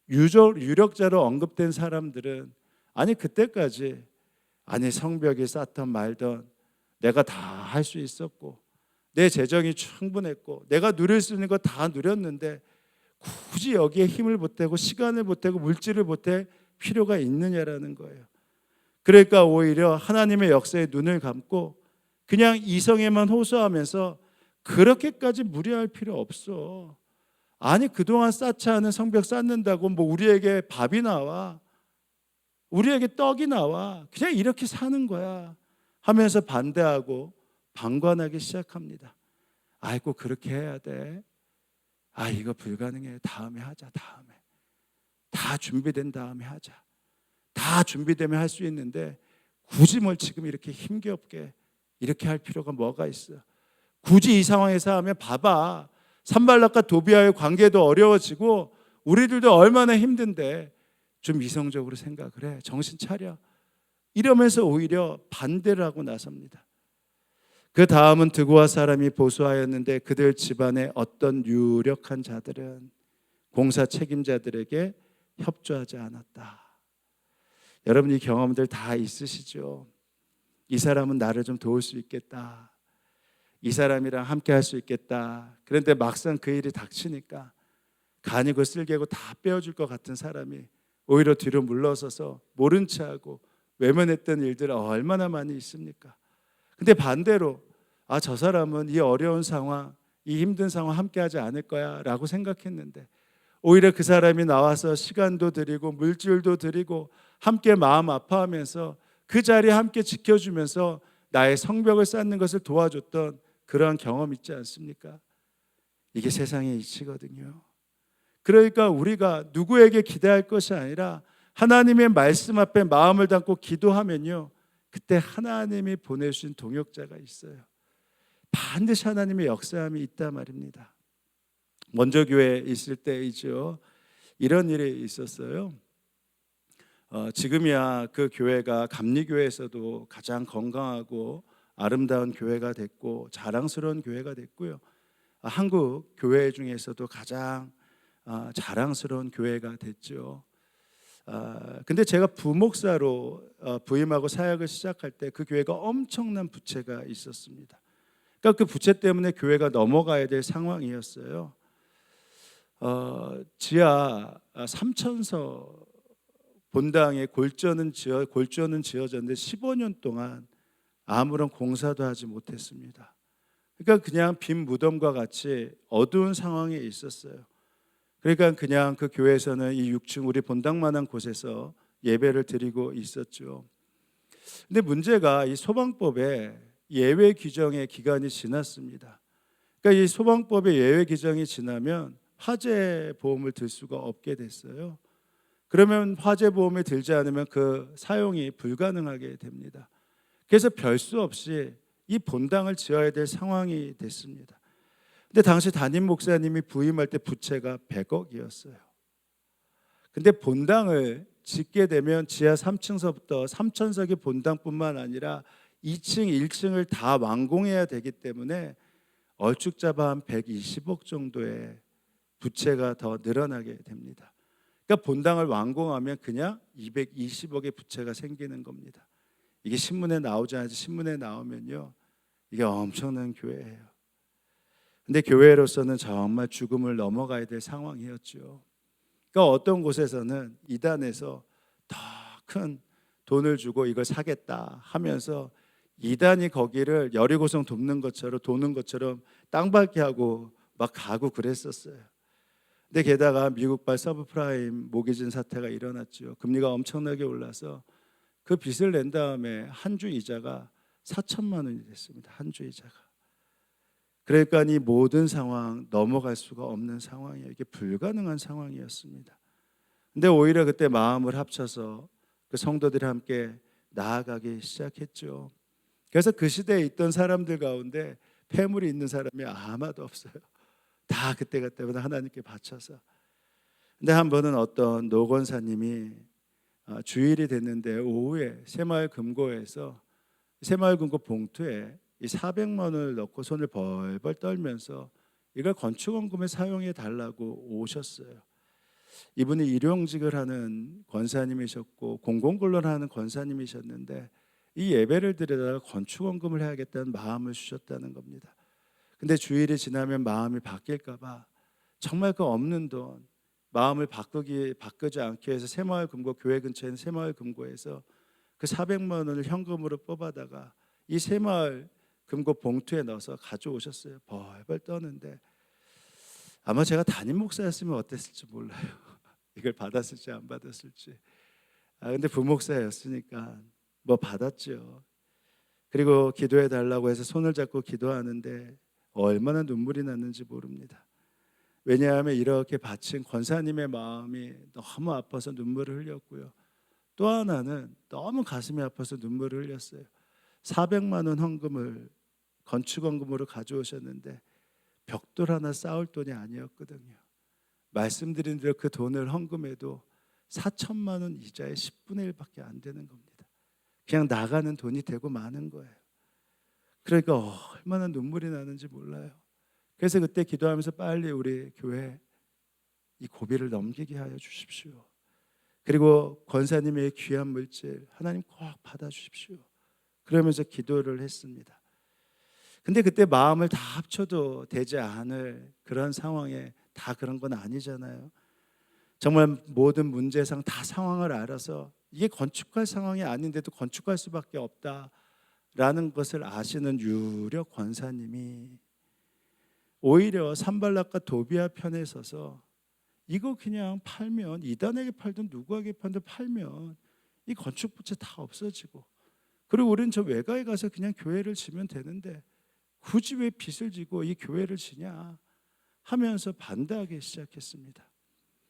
유력자로 언급된 사람들은 그때까지 성벽이 쌓던 말던 내가 다 할 수 있었고 내 재정이 충분했고 내가 누릴 수 있는 거 다 누렸는데 굳이 여기에 힘을 보태고 시간을 보태고 물질을 보탤 필요가 있느냐라는 거예요. 그러니까 오히려 하나님의 역사에 눈을 감고 그냥 이성에만 호소하면서 그렇게까지 무리할 필요 없어. 그동안 쌓지 않은 성벽 쌓는다고 우리에게 밥이 나와, 우리에게 떡이 나와, 그냥 이렇게 사는 거야 하면서 반대하고 방관하기 시작합니다. 꼭 그렇게 해야 돼. 이거 불가능해. 다음에 하자. 다음에 다 준비된 다음에 하자. 다 준비되면 할 수 있는데 굳이 뭘 지금 이렇게 힘겹게 이렇게 할 필요가 뭐가 있어. 굳이 이 상황에서 하면 봐봐, 산발락과 도비아의 관계도 어려워지고 우리들도 얼마나 힘든데 좀 이성적으로 생각을 해. 정신 차려. 이러면서 오히려 반대를 하고 나섭니다. 그 다음은 드고아 사람이 보수하였는데 그들 집안의 어떤 유력한 자들은 공사 책임자들에게 협조하지 않았다. 여러분, 이 경험들 다 있으시죠? 이 사람은 나를 좀 도울 수 있겠다. 이 사람이랑 함께 할 수 있겠다. 그런데 막상 그 일이 닥치니까 간이고 쓸개고 다 빼어줄 것 같은 사람이 오히려 뒤로 물러서서 모른 체하고 외면했던 일들 얼마나 많이 있습니까? 근데 반대로 저 사람은 이 어려운 상황, 이 힘든 상황 함께 하지 않을 거야 라고 생각했는데 오히려 그 사람이 나와서 시간도 드리고 물질도 드리고 함께 마음 아파하면서 그 자리에 함께 지켜주면서 나의 성벽을 쌓는 것을 도와줬던 그러한 경험 있지 않습니까? 이게 세상의 이치거든요. 그러니까 우리가 누구에게 기대할 것이 아니라 하나님의 말씀 앞에 마음을 담고 기도하면요, 그때 하나님이 보내주신 동역자가 있어요. 반드시 하나님의 역사함이 있다 말입니다. 먼저 교회에 있을 때이죠. 이런 일이 있었어요. 지금이야 그 교회가 감리교회에서도 가장 건강하고 아름다운 교회가 됐고 자랑스러운 교회가 됐고요. 한국 교회 중에서도 가장 자랑스러운 교회가 됐죠. 근데 제가 부목사로 부임하고 사역을 시작할 때 그 교회가 엄청난 부채가 있었습니다. 그러니까 그 부채 때문에 교회가 넘어가야 될 상황이었어요. 지하 3천서 본당에 골전은 지어졌는데 15년 동안 아무런 공사도 하지 못했습니다. 그러니까 그냥 빈 무덤과 같이 어두운 상황에 있었어요. 그러니까 그냥 그 교회에서는 이 6층 우리 본당만한 곳에서 예배를 드리고 있었죠. 근데 문제가 이 소방법에 예외 규정의 기간이 지났습니다. 그러니까 이 소방법의 예외 규정이 지나면 화재 보험을 들 수가 없게 됐어요. 그러면 화재 보험에 들지 않으면 그 사용이 불가능하게 됩니다. 그래서 별 수 없이 이 본당을 지어야 될 상황이 됐습니다. 근데 당시 담임 목사님이 부임할 때 부채가 100억이었어요. 근데 본당을 짓게 되면 지하 3층서부터 3천석의 본당뿐만 아니라 2층, 1층을 다 완공해야 되기 때문에 얼추 잡아 한 120억 정도의 부채가 더 늘어나게 됩니다. 그러니까 본당을 완공하면 그냥 220억의 부채가 생기는 겁니다. 이게 신문에 나오지 않지, 신문에 나오면요, 이게 엄청난 교회예요. 근데 교회로서는 정말 죽음을 넘어가야 될 상황이었죠. 그러니까 어떤 곳에서는 이단에서 더 큰 돈을 주고 이걸 사겠다 하면서 이단이 거기를 여리고성 돕는 것처럼 도는 것처럼 땅밟기 하고 막 가고 그랬었어요. 근데 게다가 미국발 서브프라임 모기진 사태가 일어났죠. 금리가 엄청나게 올라서 그 빚을 낸 다음에 한 주 이자가 4천만 원이 됐습니다. 한 주 이자가. 그러니까 이 모든 상황 넘어갈 수가 없는 상황이에요. 이게 불가능한 상황이었습니다. 근데 오히려 그때 마음을 합쳐서 그 성도들이 함께 나아가기 시작했죠. 그래서 그 시대에 있던 사람들 가운데 폐물이 있는 사람이 아마도 없어요. 다 그때 때문에 하나님께 바쳐서. 근데 한 번은 어떤 노건사님이 주일이 됐는데 오후에 새마을 금고에서 새마을 금고 봉투에 이 400만 원을 넣고 손을 벌벌 떨면서 이걸 건축원금에 사용해 달라고 오셨어요. 이분이 일용직을 하는 권사님이셨고 공공근로를 하는 권사님이셨는데 이 예배를 드리다가 건축원금을 해야겠다는 마음을 주셨다는 겁니다. 근데 주일이 지나면 마음이 바뀔까 봐 정말 그 없는 돈 마음을 바꾸지 않기 위해서 새마을 금고 교회 근처에 있는 새마을 금고에서 그 400만 원을 현금으로 뽑아다가 이 새마을 금고 봉투에 넣어서 가져오셨어요. 벌벌 떠는데 아마 제가 담임 목사였으면 어땠을지 몰라요. 이걸 받았을지 안 받았을지. 근데 부목사였으니까 뭐 받았죠. 그리고 기도해 달라고 해서 손을 잡고 기도하는데 얼마나 눈물이 났는지 모릅니다. 왜냐하면 이렇게 바친 권사님의 마음이 너무 아파서 눈물을 흘렸고요. 또 하나는 너무 가슴이 아파서 눈물을 흘렸어요. 400만 원 헌금을 건축원금으로 가져오셨는데 벽돌 하나 쌓을 돈이 아니었거든요. 말씀드린 대로 그 돈을 헌금해도 4천만 원 이자의 10분의 1밖에 안 되는 겁니다. 그냥 나가는 돈이 되고 마는 거예요. 그러니까 얼마나 눈물이 나는지 몰라요. 그래서 그때 기도하면서 빨리 우리 교회 이 고비를 넘기게 하여 주십시오. 그리고 권사님의 귀한 물질 하나님 꼭 받아주십시오. 그러면서 기도를 했습니다. 근데 그때 마음을 다 합쳐도 되지 않을 그런 상황에 다 그런 건 아니잖아요. 정말 모든 문제상 다 상황을 알아서 이게 건축할 상황이 아닌데도 건축할 수밖에 없다라는 것을 아시는 유력 권사님이 오히려 산발락과 도비아 편에 서서 이거 그냥 팔면 이단에게 팔든 누구에게 팔든 팔면 이 건축 부채 다 없어지고, 그리고 우리는 저 외가에 가서 그냥 교회를 지면 되는데 굳이 왜 빚을 지고 이 교회를 지냐 하면서 반대하기 시작했습니다.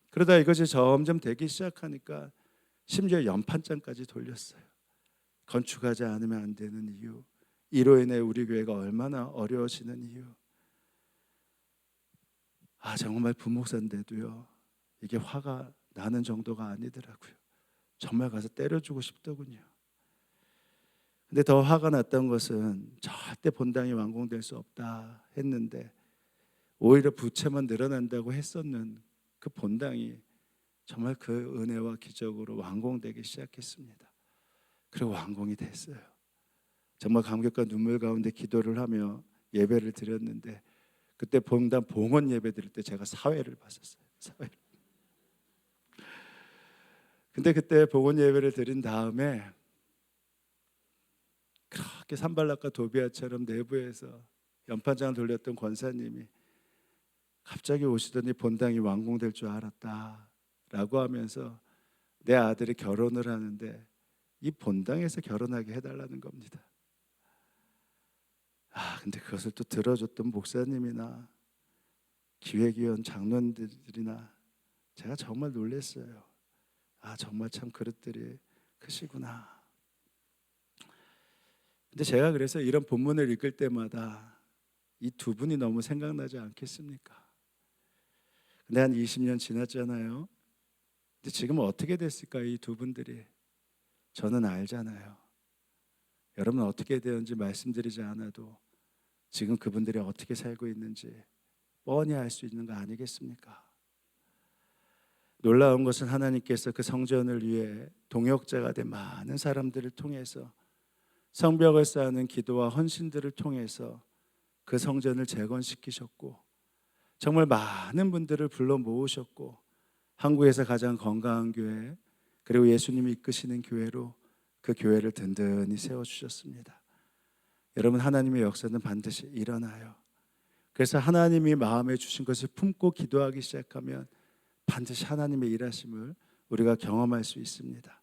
그러다 이것이 점점 되기 시작하니까 심지어 연판장까지 돌렸어요. 건축하지 않으면 안 되는 이유, 이로 인해 우리 교회가 얼마나 어려워지는 이유. 정말 부목사인데도요, 이게 화가 나는 정도가 아니더라고요. 정말 가서 때려주고 싶더군요. 근데 더 화가 났던 것은 절대 본당이 완공될 수 없다 했는데 오히려 부채만 늘어난다고 했었는 그 본당이 정말 그 은혜와 기적으로 완공되기 시작했습니다. 그리고 완공이 됐어요. 정말 감격과 눈물 가운데 기도를 하며 예배를 드렸는데, 그때 본당 봉헌 예배 드릴 때 제가 사회를 봤었어요. 사회. 근데 그때 봉헌 예배를 드린 다음에 그렇게 산발락과 도비아처럼 내부에서 연판장을 돌렸던 권사님이 갑자기 오시더니 본당이 완공될 줄 알았다라고 하면서 내 아들이 결혼을 하는데 이 본당에서 결혼하게 해달라는 겁니다. 근데 그것을 또 들어줬던 목사님이나 기획위원 장로님들이나 제가 정말 놀랐어요. 정말 참 그릇들이 크시구나. 근데 제가 그래서 이런 본문을 읽을 때마다 이 두 분이 너무 생각나지 않겠습니까? 근데 한 20년 지났잖아요. 근데 지금 어떻게 됐을까, 이 두 분들이? 저는 알잖아요. 여러분 어떻게 되었는지 말씀드리지 않아도 지금 그분들이 어떻게 살고 있는지 뻔히 알 수 있는 거 아니겠습니까? 놀라운 것은 하나님께서 그 성전을 위해 동역자가 된 많은 사람들을 통해서, 성벽을 쌓는 기도와 헌신들을 통해서 그 성전을 재건시키셨고, 정말 많은 분들을 불러 모으셨고, 한국에서 가장 건강한 교회, 그리고 예수님이 이끄시는 교회로 그 교회를 든든히 세워주셨습니다. 여러분, 하나님의 역사는 반드시 일어나요. 그래서 하나님이 마음에 주신 것을 품고 기도하기 시작하면 반드시 하나님의 일하심을 우리가 경험할 수 있습니다.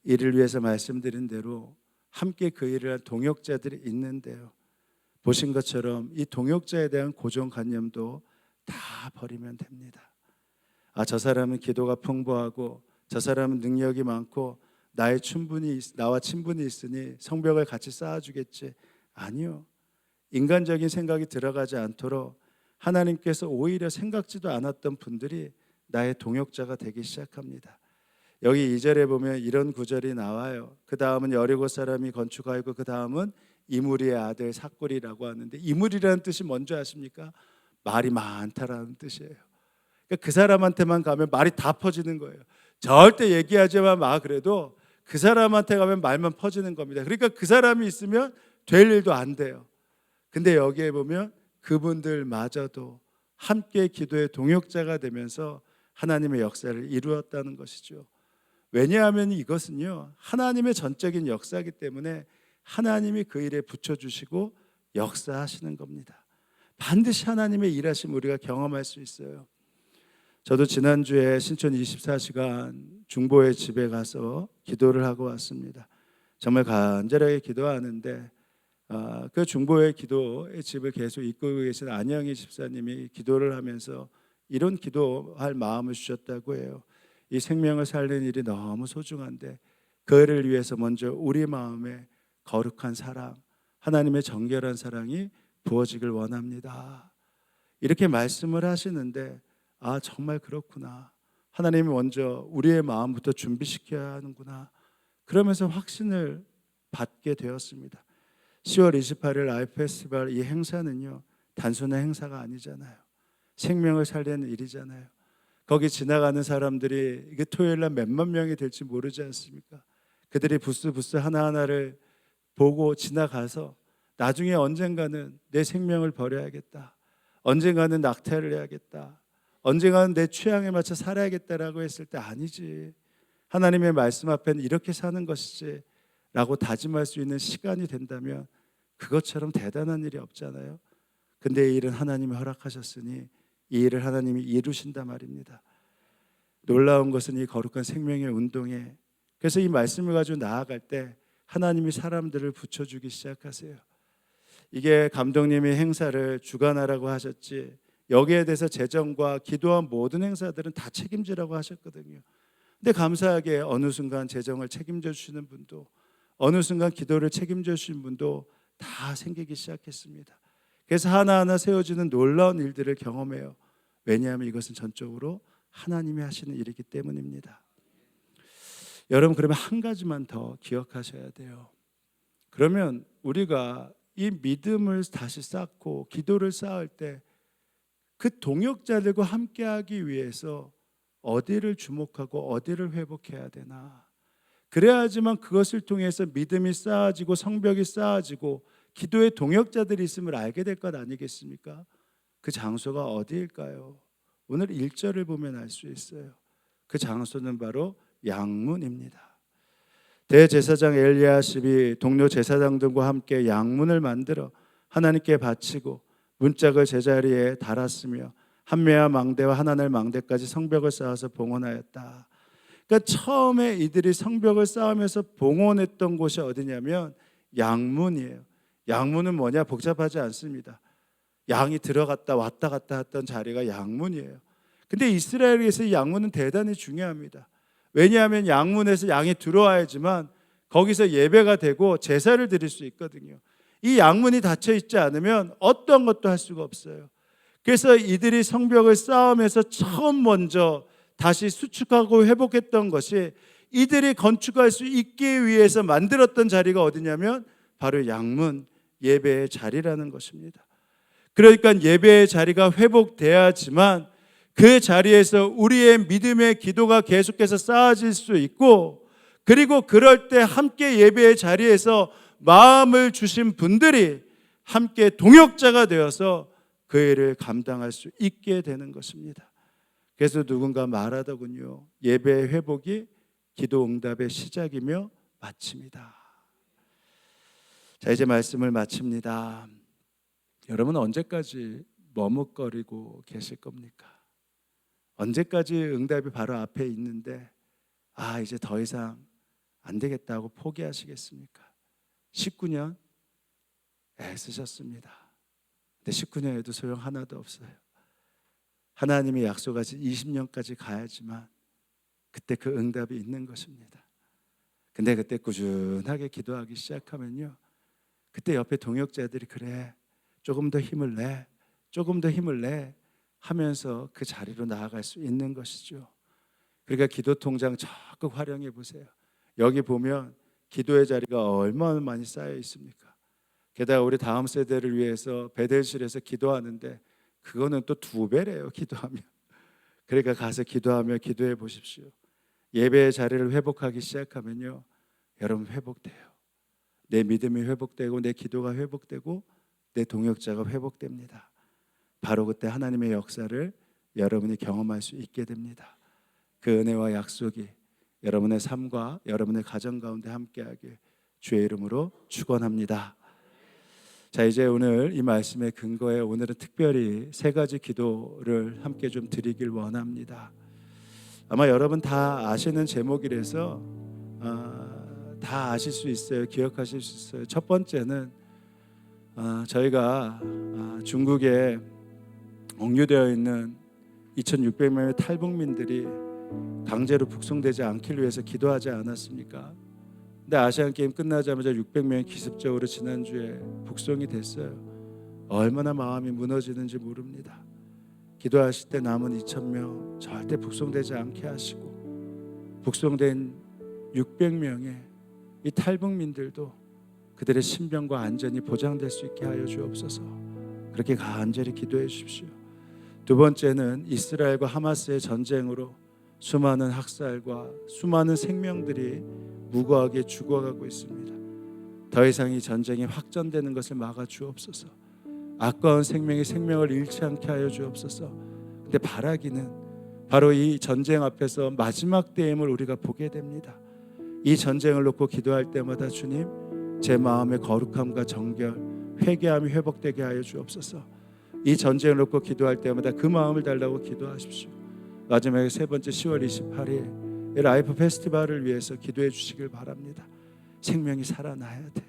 이를 위해서 말씀드린 대로 함께 그 일을 한 동역자들이 있는데요, 보신 것처럼 이 동역자에 대한 고정관념도 다 버리면 됩니다. 저 사람은 기도가 풍부하고 저 사람은 능력이 많고 나와 친분이 있으니 성벽을 같이 쌓아주겠지. 아니요. 인간적인 생각이 들어가지 않도록 하나님께서 오히려 생각지도 않았던 분들이 나의 동역자가 되기 시작합니다. 여기 2절에 보면 이런 구절이 나와요. 그 다음은 여리고 사람이 건축하였고 그 다음은 이무리의 아들 삭골이라고 하는데, 이무리라는 뜻이 뭔지 아십니까? 말이 많다라는 뜻이에요. 그러니까 그 사람한테만 가면 말이 다 퍼지는 거예요. 절대 얘기하지만 그래도 그 사람한테 가면 말만 퍼지는 겁니다. 그러니까 그 사람이 있으면 될 일도 안 돼요. 근데 여기에 보면 그분들마저도 함께 기도의 동역자가 되면서 하나님의 역사를 이루었다는 것이죠. 왜냐하면 이것은요, 하나님의 전적인 역사이기 때문에 하나님이 그 일에 붙여주시고 역사하시는 겁니다. 반드시 하나님의 일하심 우리가 경험할 수 있어요. 저도 지난주에 신촌 24시간 중보의 집에 가서 기도를 하고 왔습니다. 정말 간절하게 기도하는데 그 중보의 기도의 집을 계속 이끌고 계신 안영희 집사님이 기도를 하면서 이런 기도할 마음을 주셨다고 해요. 이 생명을 살리는 일이 너무 소중한데 그를 위해서 먼저 우리 마음에 거룩한 사랑, 하나님의 정결한 사랑이 부어지길 원합니다. 이렇게 말씀을 하시는데 정말 그렇구나. 하나님이 먼저 우리의 마음부터 준비시켜야 하는구나. 그러면서 확신을 받게 되었습니다. 10월 28일 아이 페스티벌 이 행사는요, 단순한 행사가 아니잖아요. 생명을 살리는 일이잖아요. 거기 지나가는 사람들이 이게 토요일 날 몇만 명이 될지 모르지 않습니까? 그들이 부스 하나하나를 보고 지나가서 나중에 언젠가는 내 생명을 버려야겠다, 언젠가는 낙태를 해야겠다, 언젠가는 내 취향에 맞춰 살아야겠다라고 했을 때 아니지, 하나님의 말씀 앞에는 이렇게 사는 것이지 라고 다짐할 수 있는 시간이 된다면 그것처럼 대단한 일이 없잖아요. 근데 이 일은 하나님이 허락하셨으니 이 일을 하나님이 이루신단 말입니다. 놀라운 것은 이 거룩한 생명의 운동에 그래서 이 말씀을 가지고 나아갈 때 하나님이 사람들을 붙여주기 시작하세요. 이게 감독님이 행사를 주관하라고 하셨지, 여기에 대해서 재정과 기도한 모든 행사들은 다 책임지라고 하셨거든요. 근데 감사하게 어느 순간 재정을 책임져 주시는 분도, 어느 순간 기도를 책임져 주시는 분도 다 생기기 시작했습니다. 그래서 하나하나 세워지는 놀라운 일들을 경험해요. 왜냐하면 이것은 전적으로 하나님이 하시는 일이기 때문입니다. 여러분, 그러면 한 가지만 더 기억하셔야 돼요. 그러면 우리가 이 믿음을 다시 쌓고 기도를 쌓을 때 그 동역자들과 함께하기 위해서 어디를 주목하고 어디를 회복해야 되나? 그래야지만 그것을 통해서 믿음이 쌓아지고 성벽이 쌓아지고 기도의 동역자들이 있음을 알게 될 것 아니겠습니까? 그 장소가 어디일까요? 오늘 1절을 보면 알 수 있어요. 그 장소는 바로 양문입니다. 대제사장 엘리야십이 동료 제사장들과 함께 양문을 만들어 하나님께 바치고 문짝을 제자리에 달았으며 한매와 망대와 하나늘 망대까지 성벽을 쌓아서 봉헌하였다. 그러니까 처음에 이들이 성벽을 쌓으면서 봉헌했던 곳이 어디냐면 양문이에요. 양문은 뭐냐? 복잡하지 않습니다. 양이 들어갔다 왔다 갔다 했던 자리가 양문이에요. 근데 이스라엘에서 이 양문은 대단히 중요합니다. 왜냐하면 양문에서 양이 들어와야지만 거기서 예배가 되고 제사를 드릴 수 있거든요. 이 양문이 닫혀 있지 않으면 어떤 것도 할 수가 없어요. 그래서 이들이 성벽을 쌓으면서 처음 먼저 다시 수축하고 회복했던 것이 이들이 건축할 수 있기 위해서 만들었던 자리가 어디냐면 바로 양문, 예배의 자리라는 것입니다. 그러니까 예배의 자리가 회복돼야지만 그 자리에서 우리의 믿음의 기도가 계속해서 쌓아질 수 있고, 그리고 그럴 때 함께 예배의 자리에서 마음을 주신 분들이 함께 동역자가 되어서 그 일을 감당할 수 있게 되는 것입니다. 그래서 누군가 말하더군요. 예배의 회복이 기도 응답의 시작이며 마침이다. 자, 이제 말씀을 마칩니다. 여러분, 언제까지 머뭇거리고 계실 겁니까? 언제까지 응답이 바로 앞에 있는데 이제 더 이상 안 되겠다고 포기하시겠습니까? 19년 애쓰셨습니다. 근데 19년에도 소용 하나도 없어요. 하나님이 약속하신 20년까지 가야지만 그때 그 응답이 있는 것입니다. 근데 그때 꾸준하게 기도하기 시작하면요, 그때 옆에 동역자들이 그래, 조금 더 힘을 내, 조금 더 힘을 내 하면서 그 자리로 나아갈 수 있는 것이죠. 그러니까 기도 통장 적극 활용해 보세요. 여기 보면 기도의 자리가 얼마나 많이 쌓여 있습니까? 게다가 우리 다음 세대를 위해서 베델실에서 기도하는데 그거는 또 2배래요, 기도하면. 그러니까 가서 기도하며 기도해 보십시오. 예배의 자리를 회복하기 시작하면요, 여러분 회복돼요. 내 믿음이 회복되고 내 기도가 회복되고 내 동역자가 회복됩니다. 바로 그때 하나님의 역사를 여러분이 경험할 수 있게 됩니다. 그 은혜와 약속이 여러분의 삶과 여러분의 가정 가운데 함께하길 주의 이름으로 축원합니다. 자, 이제 오늘 이 말씀의 근거에 오늘은 특별히 3가지 기도를 함께 좀 드리길 원합니다. 아마 여러분 다 아시는 제목이라서 다 아실 수 있어요. 기억하실 수 있어요. 첫 번째는 저희가 중국에 억류되어 있는 2,600명의 탈북민들이 강제로 북송되지 않기를 위해서 기도하지 않았습니까? 근데 아시안게임 끝나자마자 600명이 기습적으로 지난주에 북송이 됐어요. 얼마나 마음이 무너지는지 모릅니다. 기도하실 때 남은 2,000명 절대 북송되지 않게 하시고, 북송된 600명의 이 탈북민들도 그들의 신병과 안전이 보장될 수 있게 하여 주옵소서. 그렇게 간절히 기도해 주십시오. 두 번째는 이스라엘과 하마스의 전쟁으로 수많은 학살과 수많은 생명들이 무고하게 죽어가고 있습니다. 더 이상 이 전쟁이 확전되는 것을 막아 주옵소서. 아까운 생명이 생명을 잃지 않게 하여 주옵소서. 근데 바라기는 바로 이 전쟁 앞에서 마지막 때임을 우리가 보게 됩니다. 이 전쟁을 놓고 기도할 때마다 주님, 제 마음의 거룩함과 정결, 회개함이 회복되게 하여 주옵소서. 이 전쟁을 놓고 기도할 때마다 그 마음을 달라고 기도하십시오. 마지막에 3번째 10월 28일 이 라이프 페스티벌을 위해서 기도해 주시길 바랍니다. 생명이 살아나야 돼요.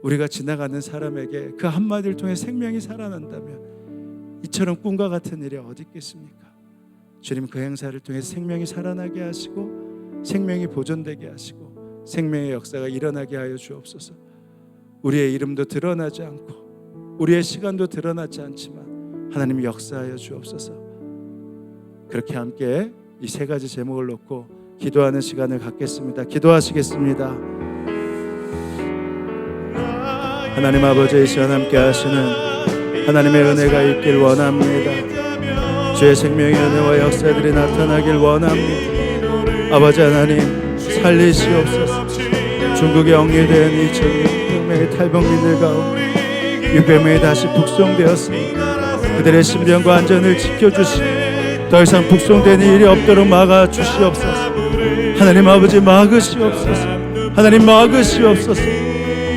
우리가 지나가는 사람에게 그 한마디를 통해 생명이 살아난다면 이처럼 꿈과 같은 일이 어디 있겠습니까? 주님, 그 행사를 통해 생명이 살아나게 하시고 생명이 보존되게 하시고 생명의 역사가 일어나게 하여 주옵소서. 우리의 이름도 드러나지 않고 우리의 시간도 드러나지 않지만 하나님이 역사하여 주옵소서. 그렇게 함께 이 세 가지 제목을 놓고 기도하는 시간을 갖겠습니다. 기도하시겠습니다. 하나님 아버지, 이 시간 함께 하시는 하나님의 은혜가 있길 원합니다. 주의 생명의 은혜와 역사들이 나타나길 원합니다. 아버지 하나님, 살리시옵소서. 중국에 억류된 2,600명의 탈북민들 가운데 600명이 다시 북송되었습니다. 그들의 신변과 안전을 지켜주시고 더 이상 북송되는 일이 없도록 막아주시옵소서. 하나님 아버지, 막으시옵소서. 하나님 막으시옵소서.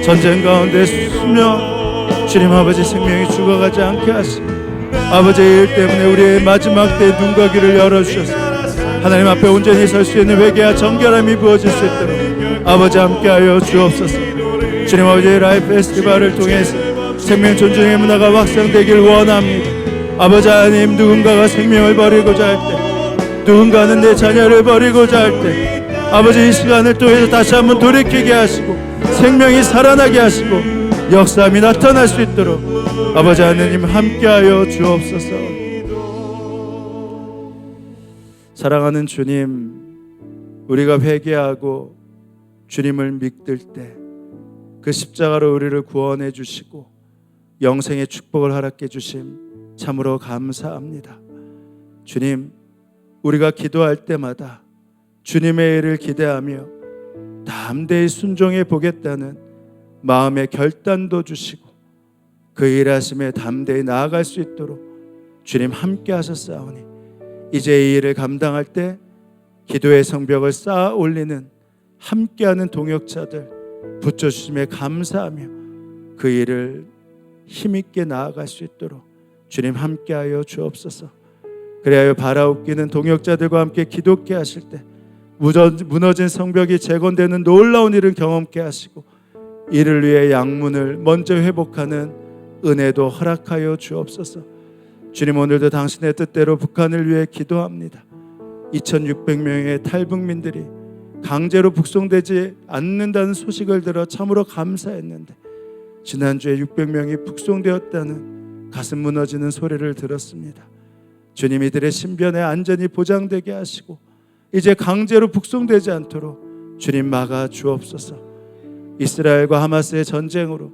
전쟁 가운데 수명 주님 아버지 생명이 죽어가지 않게 하시고 아버지의 일 때문에 우리의 마지막 때 눈과 귀를 열어주셔서 하나님 앞에 온전히 설 수 있는 회개와 정결함이 부어질 수 있도록 아버지 함께하여 주옵소서. 주님 아버지의 라이프 페스티벌을 통해서 생명 존중의 문화가 확산되길 원합니다. 아버지 하나님, 누군가가 생명을 버리고자 할 때, 누군가는 내 자녀를 버리고자 할 때 아버지 이 시간을 통해서 다시 한번 돌이키게 하시고 생명이 살아나게 하시고 역사함이 나타날 수 있도록 아버지 하나님 함께하여 주옵소서. 사랑하는 주님, 우리가 회개하고 주님을 믿을 때 그 십자가로 우리를 구원해 주시고 영생의 축복을 허락해 주심 참으로 감사합니다. 주님, 우리가 기도할 때마다 주님의 일을 기대하며 담대히 순종해 보겠다는 마음의 결단도 주시고 그 일하심에 담대히 나아갈 수 있도록 주님 함께 하셨사오니 이제 이 일을 감당할 때 기도의 성벽을 쌓아 올리는 함께하는 동역자들 붙여주심에 감사하며 그 일을 힘있게 나아갈 수 있도록 주님 함께하여 주옵소서. 그리하여 바라웃기는 동역자들과 함께 기도케 하실 때 무너진 성벽이 재건되는 놀라운 일을 경험케 하시고 이를 위해 양문을 먼저 회복하는 은혜도 허락하여 주옵소서. 주님, 오늘도 당신의 뜻대로 북한을 위해 기도합니다. 2,600명의 탈북민들이 강제로 북송되지 않는다는 소식을 들어 참으로 감사했는데 지난주에 600명이 북송되었다는 가슴 무너지는 소리를 들었습니다. 주님, 이들의 신변에 안전이 보장되게 하시고 이제 강제로 북송되지 않도록 주님 막아 주옵소서. 이스라엘과 하마스의 전쟁으로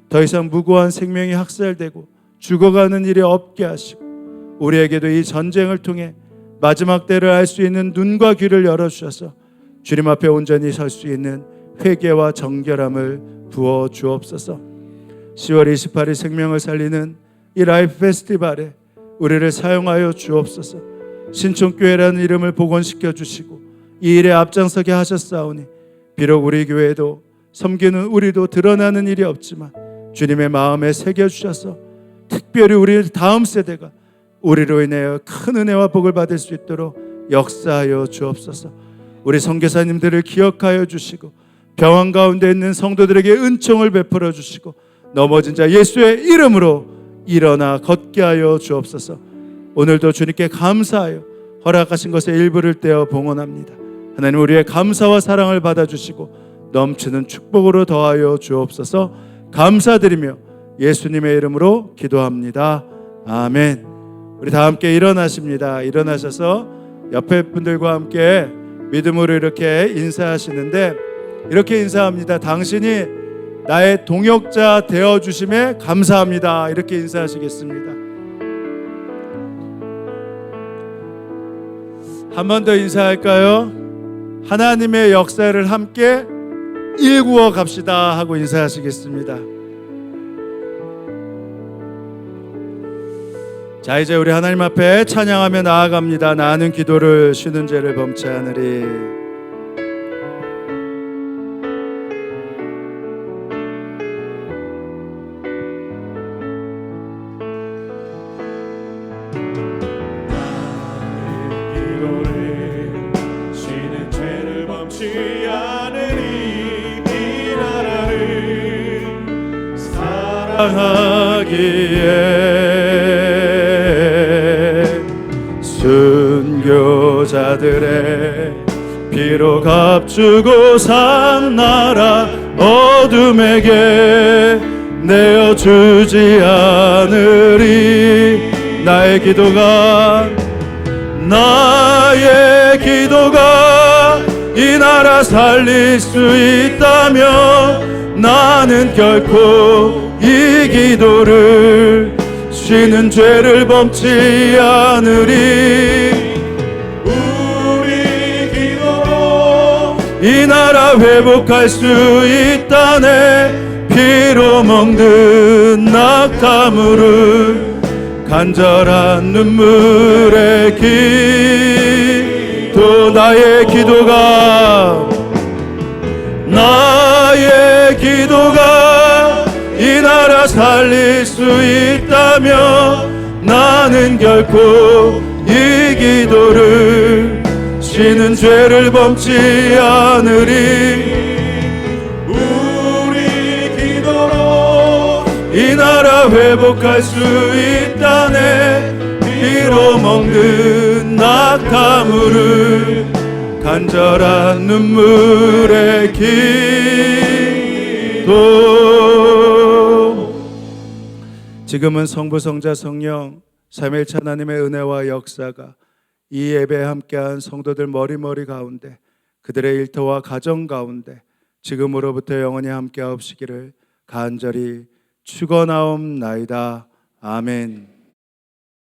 더 이상 무고한 생명이 학살되고 죽어가는 일이 없게 하시고 우리에게도 이 전쟁을 통해 마지막 때를 알 수 있는 눈과 귀를 열어주셔서 주님 앞에 온전히 설 수 있는 회개와 정결함을 부어 주옵소서. 10월 28일 생명을 살리는 이 라이프 페스티벌에 우리를 사용하여 주옵소서. 신촌교회라는 이름을 복원시켜 주시고 이 일에 앞장서게 하셨사오니 비록 우리 교회도 섬기는 우리도 드러나는 일이 없지만 주님의 마음에 새겨주셔서 특별히 우리 다음 세대가 우리로 인하여 큰 은혜와 복을 받을 수 있도록 역사하여 주옵소서. 우리 선교사님들을 기억하여 주시고 병원 가운데 있는 성도들에게 은총을 베풀어 주시고 넘어진 자 예수의 이름으로 일어나 걷게 하여 주옵소서. 오늘도 주님께 감사하여 허락하신 것의 일부를 떼어 봉헌합니다. 하나님, 우리의 감사와 사랑을 받아주시고 넘치는 축복으로 더하여 주옵소서. 감사드리며 예수님의 이름으로 기도합니다. 아멘. 우리 다 함께 일어나십니다. 일어나셔서 옆에 분들과 함께 믿음으로 이렇게 인사하시는데 이렇게 인사합니다. 당신이 나의 동역자 되어주심에 감사합니다. 이렇게 인사하시겠습니다. 한 번 더 인사할까요? 하나님의 역사를 함께 일구어 갑시다 하고 인사하시겠습니다. 자, 이제 우리 하나님 앞에 찬양하며 나아갑니다. 나는 기도를 쉬는 죄를 범치 않으리. 쉬는 하기에 순교자들의 피로 값주고 산 나라 어둠에게 내어주지 않으리. 나의 기도가 이 나라 살릴 수 있다면 나는 결코 이 기도를 쉬는 죄를 범치 않으리. 우리 기도로 이 나라 회복할 수 있다네. 피로 먹는 낙타물을 간절한 눈물의 기도. 나의 기도가 이 나라 살릴 수 있다면 나는 결코 이 기도를 쉬는 죄를 범치 않으리. 우리 기도로 이 나라 회복할 수 있다네. 피로 먹는 낙타물을 간절한 눈물의 기도. 지금은 성부 성자 성령 삼위일체 하나님의 은혜와 역사가 이 예배에 함께한 성도들 머리머리 가운데, 그들의 일터와 가정 가운데 지금으로부터 영원히 함께하옵시기를 간절히 축원하옵나이다. 아멘.